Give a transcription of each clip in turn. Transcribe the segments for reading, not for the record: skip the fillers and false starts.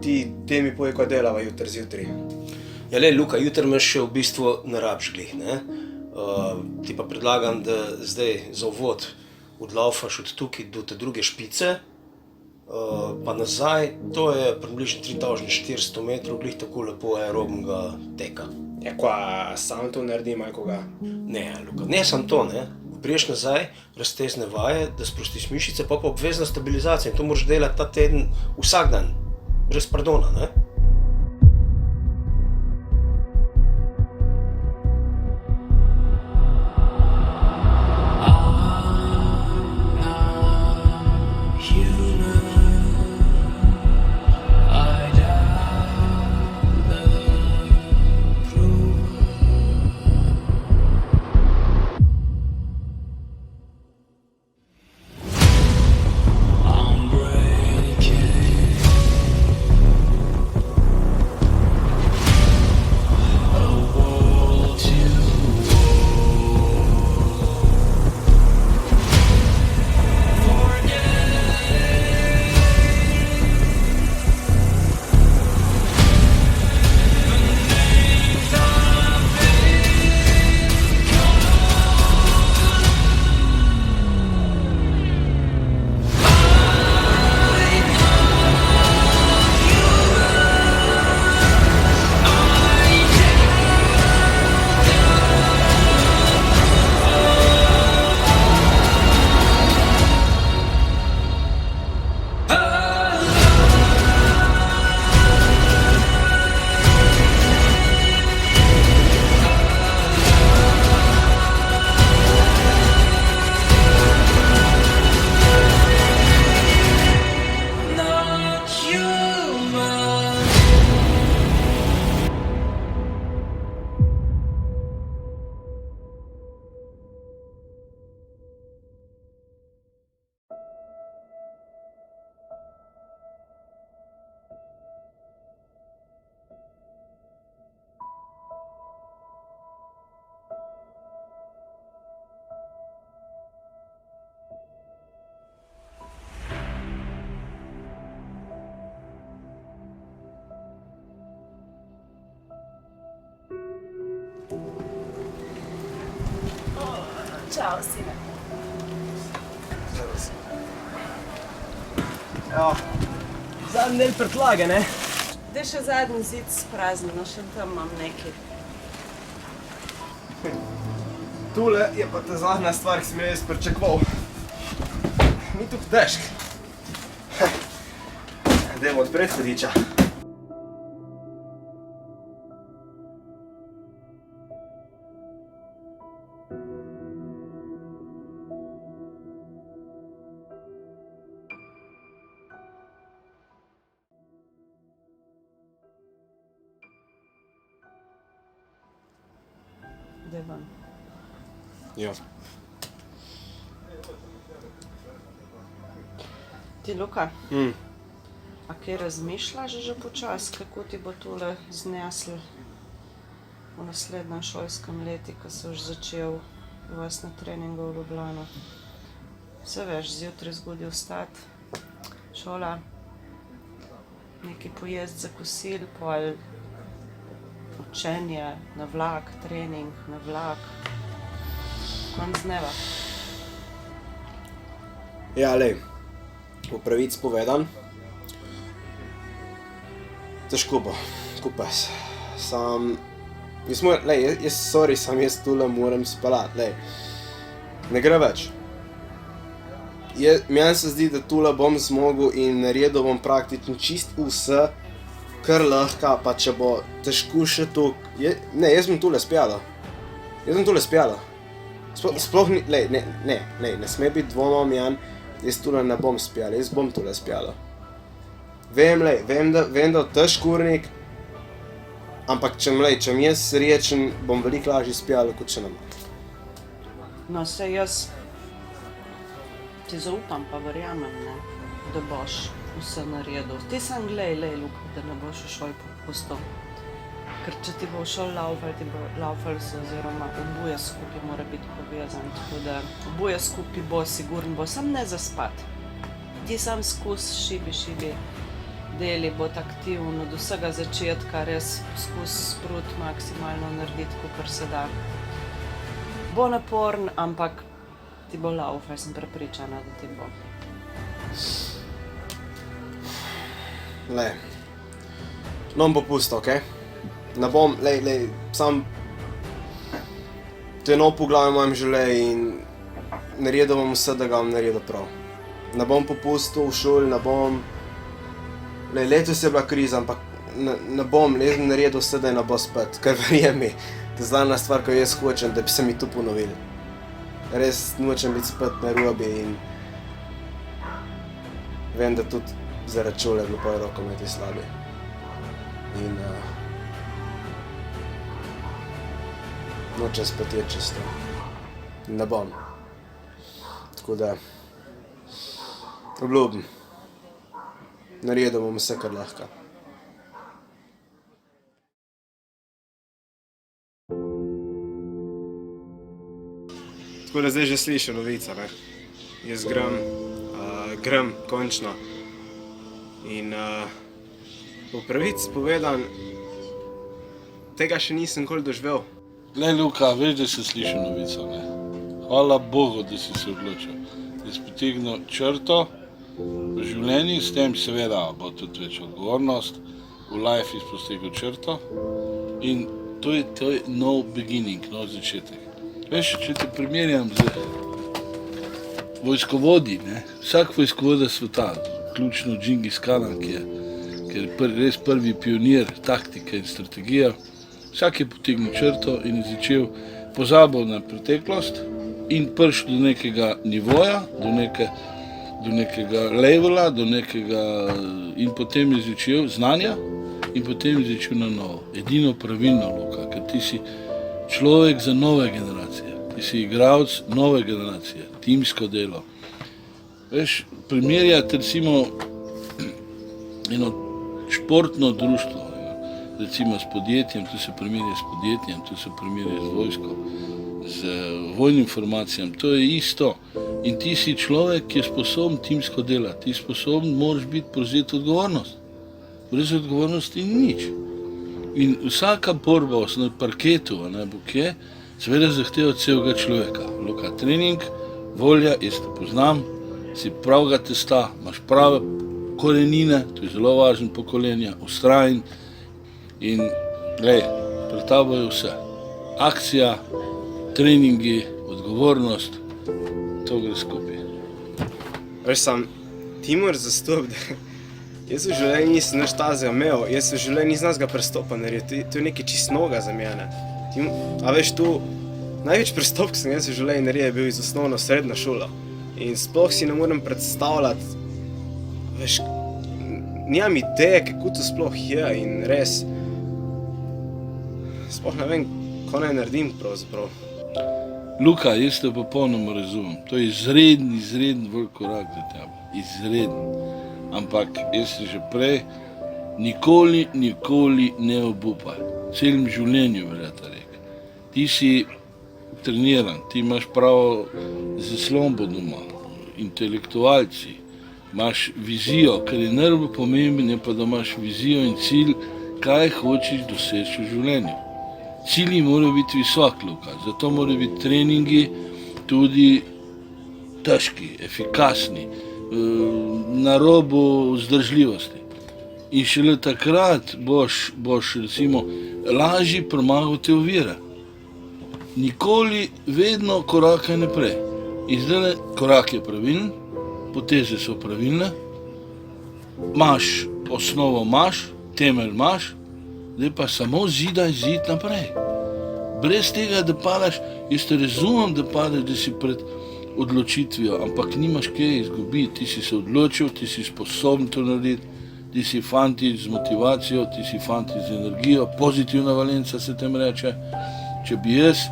ti mi povej, kaj delava jutri zjutraj. Ja, le, Luka, jutri me še v bistvu ne rabiš glih, ne? Ti pa predlagam, da zdaj za uvod odlaufaš od tukaj do te druge špice, pa nazaj, to je približno 3400 metrov, glih tako lepo aerobnega teka. Ja, kva, sam to naredim, ali koga? Ne, Luka, ne samo to, ne? Priješ nazaj, raztezne vaje, da sprostiš mišice, pa obvezna stabilizacija in to moraš delati ta teden vsak dan, brez pardona, ne? Ćao, sine. Ja, zadnji del prtljage, ne? Gde še zadnji zid spraznjeno, še tam imam nekaj. Tule je pa ta zadnja stvar, ki sem jo jaz pričakoval. Ni tu težk. Dajmo odpreti hudiča. Gde vam? Ja. Ti, Luka, a kaj razmišljaš že počas, kako ti bo tule zneslo v naslednjem šolskem leti, ko se už začel vas na treningu v Ljubljano? Vse veš, zjutraj zgodaj vstati, šola, nekaj pojesti za kosil, pol učenje, na vlak, trening, na vlak, konc dneva. Ja, lej, v pravici povedan, težko bo, kupes. Jaz tule moram spelat, lej, ne gre več. Meni se zdi, da tule bom zmogel in naredil bom praktično čist vse, kar lahko, pa če bo težko še toliko. Ne, jaz bom tule spjala. Sploh ni, ne sme biti dvoma v meni, jaz tule ne bom spjala, jaz bom tule spjala. Vem, da težko urnik, ampak če jaz srečen, bom veliko lažje spjala, kot če ne bom. No, saj jaz ti zaupam, pa verjamem, ne, da boš vse naredil. Ti sam glej, Luka, da ne boš v šoli popustil. Ker če ti bo šel laufal, ti bo laufal se, oziroma oboje skupaj mora biti povezan. Tako da oboje skupaj bo, sigurno bo, sam ne zaspat. Ti sam skus šibi, deli, biti aktiven od vsega začetka, res poskus sprut maksimalno narediti, kakor se da. Bo naporn, ampak ti bo laufal, sem prepričana, da ti bo. Le, no bom popustil, okej? Ne bom, sam to je nov poglavje v mojem življenju in naredil bom vse, da ga bom naredil prav. Ne bom popustil v šoli, ne bom... Letos je bila kriza, ampak ne bom naredil vse, da je ne bo spet, ker verjemi, to je zadnja stvar, ko jaz hočem, da bi se mi to ponovili. Res nočem biti spet na robi in vem, da tudi zaradi šole je bilo pa rokometi slabi. In nočem spet jeti čez to. Ne bom. Tako da obljubim. Naredil bom vse, kar lahko. Tako da zdaj že slišim novica, ne. Jaz grem končno. In po pravici povedan, tega še nisem nikoli doživel. Glej, Luka, veš, da si slišal novico, ne? Hvala Bogu, da si se odločil. Da si potegnil črto v življenju, s tem seveda bo tudi več odgovornost, v life izpostegnil črto in to je nov beginning, nov začetek. Veš, če te primerjam z vojskovodji, ne? Vsak vojskovodja sveta, vključno Džingis Kana, ki je res prvi pionir taktike in strategije, vsak je potegnil črto in je začel pozabil na preteklost in prišel do nekega nivoja, do nekega levela, in potem je začel znanja in potem je začel na novo. Edino pravilno, Luka, ker ti si človek za nove generacije, ti si igralec nove generacije, timsko delo. Veš, primerjati recimo eno športno društvo, recimo s podjetjem, tu se primerja s podjetjem, tu se primerja z vojsko, z vojnim formacijam, to je isto. In ti si človek, ki je sposoben timsko delati, ti sposoben, moraš biti prevzeti odgovornost. Brez odgovornosti ni nič. In vsaka borba na parketu, seveda zahteva od celega človeka. Luka, trening, volja, jaz te poznam, si pravega testa, imaš prave korenine, to je zelo važno pokolenje, ustrajen in glej, pred tabo je vse. Akcija, treningi, odgovornost, to gre skupaj. Veš sam, ti moraš zastopiti, da jaz v življenju nisem nič tazga imel, jaz v življenju nisem nazga prestopa naredil, to je nekaj čist noga za mene. A veš tu, največ prestop, ki sem jaz v življenju naredil, je bil iz osnovno srednja šola. In sploh si ne morem predstavljati, veš, nimam ideje, kako to sploh je in res, sploh ne vem, kaj naj naredim pravzaprav. Luka, jaz te popolnoma razumem, to je izreden velik korak za tebe, izreden. Ampak jaz si že prej, nikoli ne obupaj, celem življenju verjeta rekel. Ti si treniran, ti imaš pravo zaslombo doma, intelektualci, imaš vizijo, kar je najbolj pomembno, pa da imaš vizijo in cilj, kaj hočeš doseči v življenju. Cilji morajo biti visoki, Luka, zato morajo biti treningi tudi težki, efikasni, na robu vzdržljivosti. In šele takrat boš recimo lažje premagal te ovire. Nikoli, vedno korakaj naprej. In zdaj korak je pravilen, poteze so pravilne, imaš osnovo, temelj imaš, zdaj pa samo zid naprej. Brez tega, da padaš, jaz te razumem, da padaš, da si pred odločitvijo, ampak nimaš kaj izgubiti, ti si se odločil, ti si sposoben to narediti, ti si fantič z motivacijo, ti si fantič z energijo, pozitivna valenca se tem reče. Če bi jaz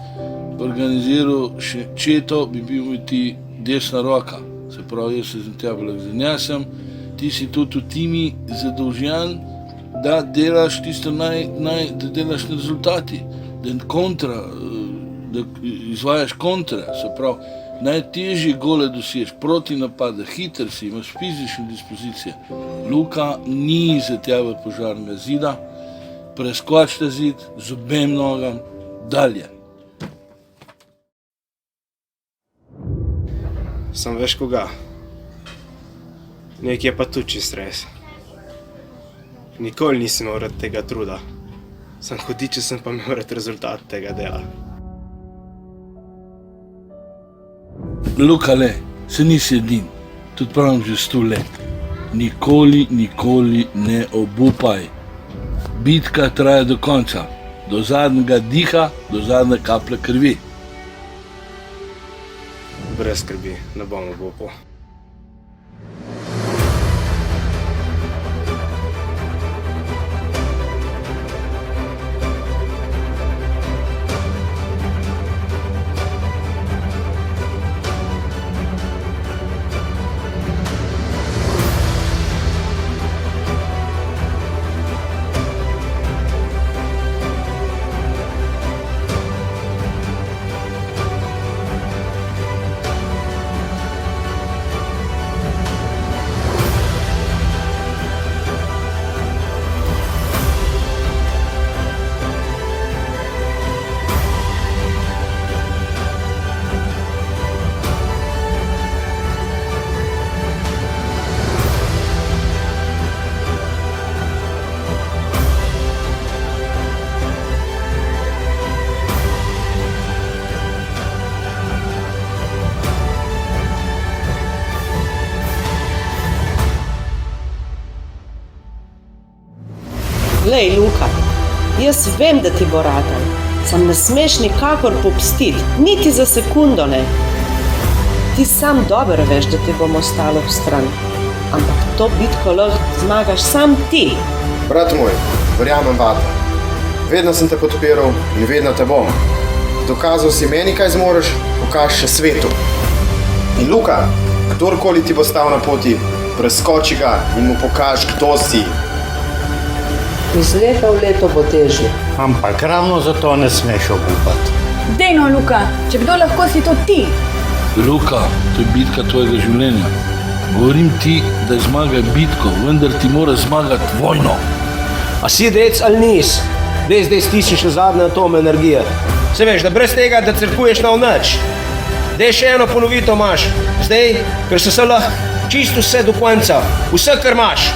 organiziral še četo, bi bil mi ti desna roka. Se pravi, jaz se z tebe lahko zanesem, ti si tudi v timi zadolžen, da delaš tisto da delaš na rezultati, da izvajaš kontra. Se pravi, Najtežje gole dosež, proti napade, hiter si, imaš fizične dispozicije. Luka ni za tebe požarnega zida, preskoč ta zid z obem nogam, dalje. Sam veš koga? Nekje pa tudi čist res. Nikoli nisem imel rad tega truda. Sam hudiče sem pa imel rad rezultat tega dela. Luka, le, se nisi edin, tudi pravim že 100 let. Nikoli, nikoli ne obupaj. Bitka traja do konca, do zadnjega diha, do zadnje kaplje krvi. Brez skrbi, ne bom obupal. Glej, Luka, jaz vem, da ti bo ratal, sam ne smeš nikakor popustiti, niti za sekundo ne. Ti sam dobro veš, da ti bomo ostali ob stran, ampak to bitko lahko zmagaš sam ti. Brat moj, verjamem vate. Vedno sem te podpiral in vedno te bom. Dokazal si meni, kaj zmoreš, pokaž še svetu. In Luka, kdorkoli ti bo stal na poti, preskoči ga in mu pokaž, kdo si. Iz leta v leto bo težje. Ampak ravno zato ne smeš obupati. Dejno, Luka, če kdo lahko si to ti. Luka, to je bitka tvojega življenja. Govorim ti, da zmagaj bitko, vendar ti mora zmagati vojno. A si dec ali nis? Zdaj stisniš na zadnje atome energije. Se veš, da brez tega, da crkuješ na nič. Dej še eno ponovito imaš. Zdaj, ker se lahko čisto vse do konca. Vse, kar imaš.